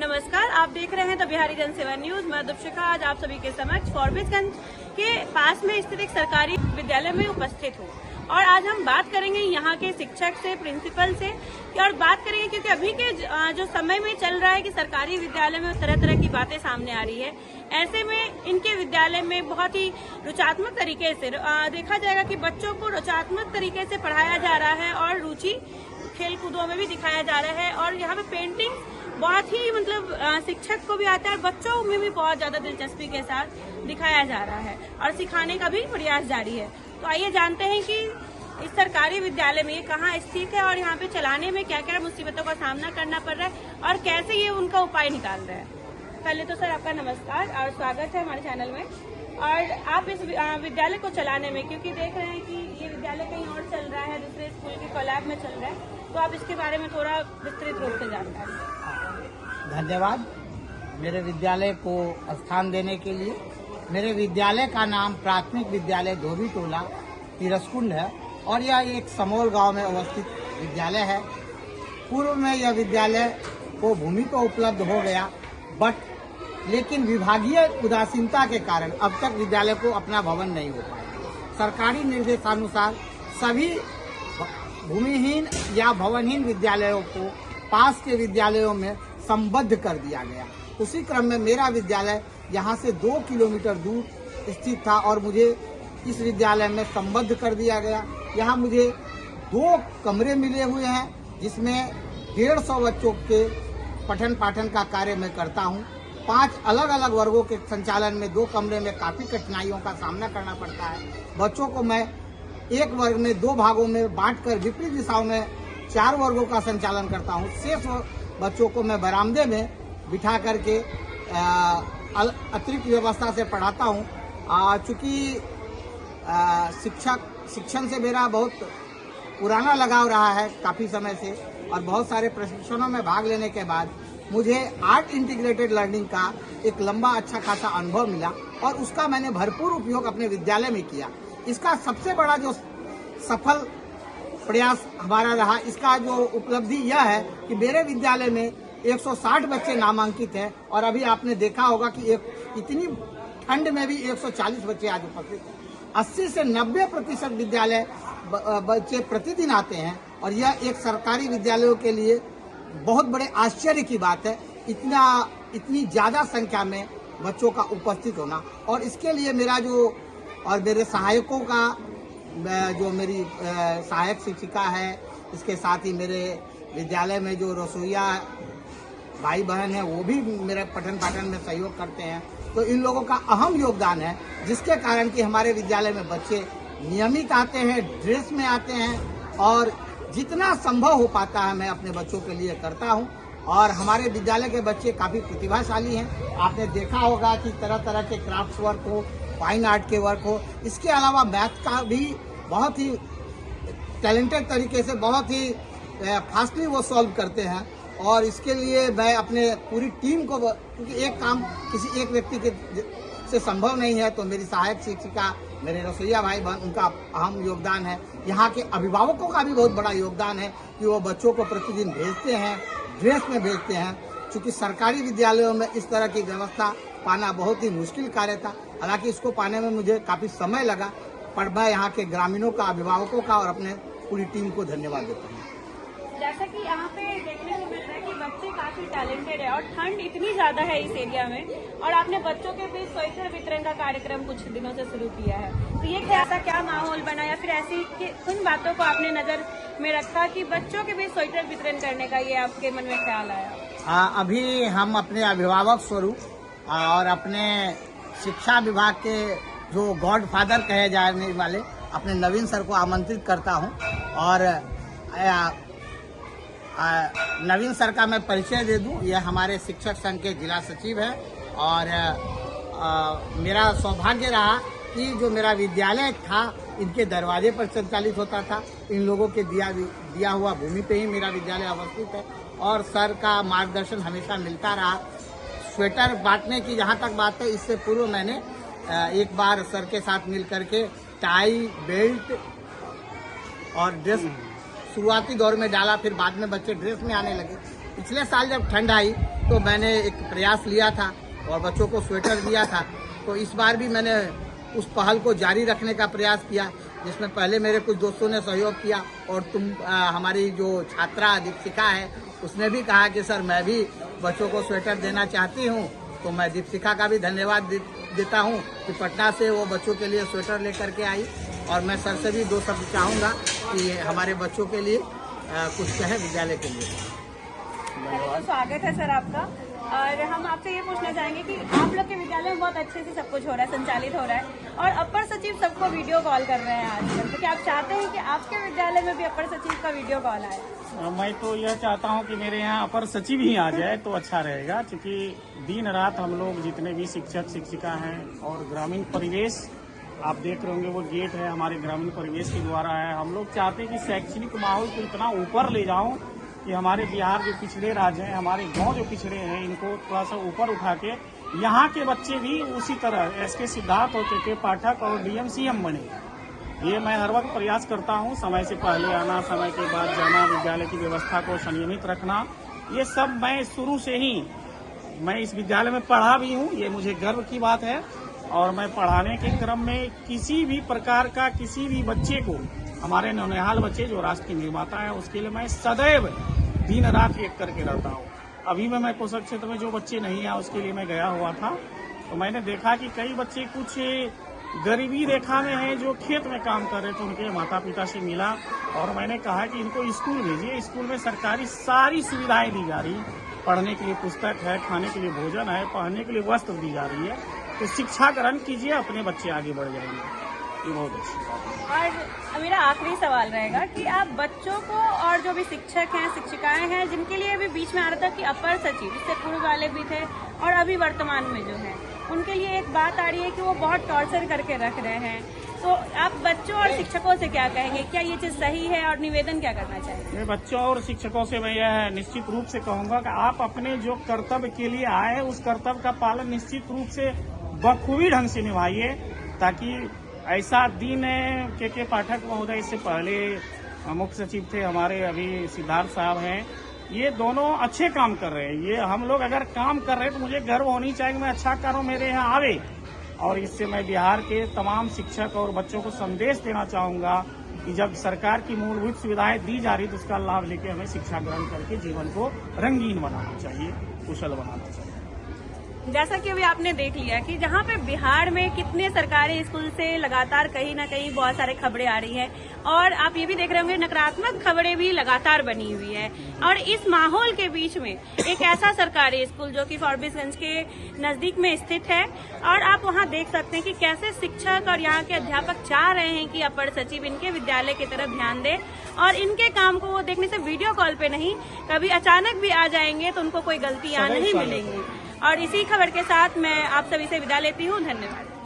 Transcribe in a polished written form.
नमस्कार, आप देख रहे हैं द बिहारी जन सेवा न्यूज। मैं दीपिका आज आप सभी के समक्ष फॉरबिसगंज के पास में स्थित एक सरकारी विद्यालय में उपस्थित हूँ और आज हम बात करेंगे यहाँ के शिक्षक से, प्रिंसिपल से, और बात करेंगे क्योंकि अभी के जो समय में चल रहा है कि सरकारी विद्यालय में तरह तरह की बातें सामने आ रही है। ऐसे में इनके विद्यालय में बहुत ही रुचात्मक तरीके से देखा जाएगा कि बच्चों को रुचात्मक तरीके से पढ़ाया जा रहा है और रुचि खेल कूदों में भी दिखाया जा रहा है। और यहाँ पे पेंटिंग बहुत ही शिक्षक को भी आता है और बच्चों में भी बहुत ज्यादा दिलचस्पी के साथ दिखाया जा रहा है और सिखाने का भी प्रयास जारी है। तो आइए जानते हैं कि इस सरकारी विद्यालय में ये कहाँ स्थित है और यहाँ पे चलाने में क्या क्या मुसीबतों का सामना करना पड़ रहा है और कैसे ये उनका उपाय निकाल रहे हैं। पहले तो सर आपका नमस्कार और स्वागत है हमारे चैनल में। और आप इस विद्यालय को चलाने में, क्योंकि देख रहे हैं कि ये विद्यालय कहीं और चल रहा है, दूसरे स्कूल के कोलैब में चल रहा है, तो आप इसके बारे में थोड़ा विस्तृत रूप से जानकारी। धन्यवाद मेरे विद्यालय को स्थान देने के लिए। मेरे विद्यालय का नाम प्राथमिक विद्यालय धोबी टोला तिरसकुंड है और यह एक समोल गांव में अवस्थित विद्यालय है। पूर्व में यह विद्यालय को भूमि तो उपलब्ध हो गया, लेकिन विभागीय उदासीनता के कारण अब तक विद्यालय को अपना भवन नहीं हो पाया। सरकारी निर्देशानुसार सभी भूमिहीन या भवनहीन विद्यालयों को पास के विद्यालयों में संबद्ध कर दिया गया। उसी क्रम में मेरा विद्यालय यहाँ से 2 किलोमीटर दूर स्थित था और मुझे इस विद्यालय में संबद्ध कर दिया गया। यहाँ मुझे 2 कमरे मिले हुए हैं जिसमें 150 बच्चों के पठन पाठन का कार्य मैं करता हूँ। 5 अलग अलग वर्गों के संचालन में 2 कमरे में काफी कठिनाइयों का सामना करना पड़ता है। बच्चों को मैं एक वर्ग में 2 भागों में बांटकर विपरीत दिशाओं में 4 वर्गों का संचालन करता हूँ। शेष बच्चों को मैं बरामदे में बिठा करके अतिरिक्त व्यवस्था से पढ़ाता हूँ। चूँकि शिक्षण से मेरा बहुत पुराना लगाव रहा है काफ़ी समय से और बहुत सारे प्रशिक्षणों में भाग लेने के बाद मुझे आर्ट इंटीग्रेटेड लर्निंग का एक लंबा अच्छा खासा अनुभव मिला और उसका मैंने भरपूर उपयोग अपने विद्यालय में किया। इसका सबसे बड़ा जो सफल प्रयास हमारा रहा, इसका जो उपलब्धि यह है कि मेरे विद्यालय में 160 बच्चे नामांकित हैं और अभी आपने देखा होगा कि इतनी ठंड में भी 140 बच्चे आज उपस्थित हैं। 80 से 90% विद्यालय बच्चे प्रतिदिन आते हैं और यह एक सरकारी विद्यालयों के लिए बहुत बड़े आश्चर्य की बात है, इतनी ज्यादा संख्या में बच्चों का उपस्थित होना। और इसके लिए मेरा मेरे सहायकों का जो मेरी सहायक शिक्षिका है, इसके साथ ही मेरे विद्यालय में जो रसोइया भाई बहन है वो भी मेरे पठन पाठन में सहयोग करते हैं। तो इन लोगों का अहम योगदान है जिसके कारण कि हमारे विद्यालय में बच्चे नियमित आते हैं, ड्रेस में आते हैं और जितना संभव हो पाता है मैं अपने बच्चों के लिए करता हूं। और हमारे विद्यालय के बच्चे काफ़ी प्रतिभाशाली हैं। आपने देखा होगा कि तरह तरह के क्राफ्ट वर्क हो, फाइन आर्ट के वर्क हो, इसके अलावा मैथ का भी बहुत ही टैलेंटेड तरीके से बहुत ही फास्टली वो सॉल्व करते हैं। और इसके लिए मैं अपने पूरी टीम को, क्योंकि एक काम किसी एक व्यक्ति के से संभव नहीं है, तो मेरी सहायक शिक्षिका, मेरे रसोइया भाई बहन, उनका अहम योगदान है। यहाँ के अभिभावकों का भी बहुत बड़ा योगदान है कि वो बच्चों को प्रतिदिन भेजते हैं, ड्रेस में भेजते हैं। क्योंकि सरकारी विद्यालयों में इस तरह की व्यवस्था पाना बहुत ही मुश्किल कार्य था। हालांकि इसको पाने में मुझे काफ़ी समय लगा, पर मैं यहाँ के ग्रामीणों का, अभिभावकों का और अपने पूरी टीम को धन्यवाद देता हूँ। जैसा कि यहाँ पे देखने को मिल रहा है कि बच्चे काफी टैलेंटेड है और ठंड इतनी ज्यादा है इस एरिया में, और आपने बच्चों के बीच स्वेटर वितरण का कार्यक्रम कुछ दिनों से शुरू किया है, तो ये क्या माहौल बना या फिर ऐसी उन बातों को आपने नजर में रखा कि बच्चों के बीच स्वेटर वितरण करने का ये आपके मन में ख्याल आया? अभी हम अपने अभिभावक स्वरूप और अपने शिक्षा विभाग के जो गॉड फादर कहे जाने वाले अपने नवीन सर को आमंत्रित करता हूँ। और नवीन सर का मैं परिचय दे दूं, यह हमारे शिक्षक संघ के जिला सचिव है और मेरा सौभाग्य रहा कि जो मेरा विद्यालय था इनके दरवाजे पर संचालित होता था। इन लोगों के दिया हुआ भूमि पे ही मेरा विद्यालय अवस्थित है और सर का मार्गदर्शन हमेशा मिलता रहा। स्वेटर बांटने की जहाँ तक बात है, इससे पूर्व मैंने एक बार सर के साथ मिल करके टाई, बेल्ट और ड्रेस शुरुआती दौर में डाला, फिर बाद में बच्चे ड्रेस में आने लगे। पिछले साल जब ठंड आई तो मैंने एक प्रयास लिया था और बच्चों को स्वेटर दिया था। तो इस बार भी मैंने उस पहल को जारी रखने का प्रयास किया, जिसमें पहले मेरे कुछ दोस्तों ने सहयोग किया और हमारी जो छात्रा दीपशिखा है उसने भी कहा कि सर मैं भी बच्चों को स्वेटर देना चाहती हूँ। तो मैं दीपशिखा का भी धन्यवाद देता हूँ कि पटना से वो बच्चों के लिए स्वेटर लेकर के आई। और मैं सर से भी 2 शब्द चाहूँगा कि हमारे बच्चों के लिए कुछ कहें विद्यालय के लिए। तो स्वागत है सर आपका। और हम आपसे ये पूछना चाहेंगे कि आप लोग के विद्यालय में बहुत अच्छे से सब कुछ हो रहा है, संचालित हो रहा है और अपर सचिव सबको वीडियो कॉल कर रहे हैं आजकल, तो क्या आप चाहते हैं कि आपके विद्यालय में भी अपर सचिव का वीडियो कॉल आए? मैं तो यह चाहता हूं कि मेरे यहाँ अपर सचिव ही आ जाए तो अच्छा रहेगा, क्योंकि दिन रात हम लोग जितने भी शिक्षक शिक्षिका हैं और ग्रामीण परिवेश आप देख रहे होंगे वो गेट है हमारे ग्रामीण परिवेश के द्वारा है। हम लोग चाहते हैं कि शैक्षणिक माहौल को इतना ऊपर ले जाऊं कि हमारे बिहार जो पिछड़े राज्य हैं, हमारे गांव जो पिछड़े हैं, इनको थोड़ा सा ऊपर उठा के यहाँ के बच्चे भी उसी तरह एसके सिद्धार्थ और के पाठक और डीएम सीएम बने। ये मैं हर वक्त प्रयास करता हूँ, समय से पहले आना, समय के बाद जाना, विद्यालय की व्यवस्था को संयमित रखना, ये सब मैं शुरू से ही मैं इस विद्यालय में पढ़ा भी हूँ, ये मुझे गर्व की बात है। और मैं पढ़ाने के क्रम में किसी भी प्रकार का किसी भी बच्चे को, हमारे नौनिहाल बच्चे जो राष्ट्र के निर्माता है, उसके लिए मैं सदैव दिन रात एक करके रहता हूँ। अभी में मैं कोसक क्षेत्र में जो बच्चे नहीं आए उसके लिए मैं गया हुआ था, तो मैंने देखा कि कई बच्चे कुछ गरीबी रेखा में हैं जो खेत में काम कर रहे थे। उनके माता पिता से मिला और मैंने कहा कि इनको स्कूल भेजिए, स्कूल में सरकारी सारी सुविधाएं दी जा रही, पढ़ने के लिए पुस्तक है, खाने के लिए भोजन है, पहनने के लिए वस्त्र दी जा रही है। तो शिक्षा ग्रहण कीजिए, अपने बच्चे आगे बढ़ जाएंगे। ये बहुत अच्छा। और मेरा आखिरी सवाल रहेगा कि आप बच्चों को और जो भी शिक्षक हैं शिक्षिकाएं हैं जिनके लिए भी बीच में आ रहा था कि अपर सचिव, इससे पूर्व वाले भी थे और अभी वर्तमान में जो है उनके लिए एक बात आ रही है कि वो बहुत टॉर्चर करके रख रहे हैं, तो आप बच्चों और शिक्षकों से क्या कहेंगे? क्या ये चीज सही है और निवेदन क्या करना चाहिए? मैं बच्चों और शिक्षकों से मैं यह निश्चित रूप से कहूंगा कि आप अपने जो कर्तव्य के लिए आए उस कर्तव्य का पालन निश्चित रूप से बखूबी ढंग से निभाइए, ताकि ऐसा दिन के पाठक महोदय, इससे पहले मुख्य सचिव थे हमारे अभी सिद्धार्थ साहब हैं, ये दोनों अच्छे काम कर रहे हैं। ये हम लोग अगर काम कर रहे हैं तो मुझे गर्व होनी चाहिए, मैं अच्छा करूं, मेरे यहाँ आवे। और इससे मैं बिहार के तमाम शिक्षक और बच्चों को संदेश देना चाहूंगा कि जब सरकार की मूलभूत सुविधाएं दी जा रही तो उसका लाभ लेके हमें शिक्षा ग्रहण करके जीवन को रंगीन बनाना चाहिए, कुशल बनाना चाहिए। जैसा कि अभी आपने देख लिया कि जहाँ पे बिहार में कितने सरकारी स्कूल से लगातार कहीं ना कहीं बहुत सारे खबरें आ रही है और आप ये भी देख रहे होंगे नकारात्मक खबरें भी लगातार बनी हुई है। और इस माहौल के बीच में एक ऐसा सरकारी स्कूल जो कि फॉरबिसगंज के नजदीक में स्थित है और आप वहाँ देख सकते हैं कि कैसे शिक्षक और यहाँ के अध्यापक चाह रहे हैं कि अपर सचिव इनके विद्यालय की तरफ ध्यान दे और इनके काम को वो देखने से वीडियो कॉल पे नहीं, कभी अचानक भी आ जाएंगे तो उनको कोई गलतियां नहीं मिलेंगी। और इसी खबर के साथ मैं आप सभी से विदा लेती हूँ। धन्यवाद।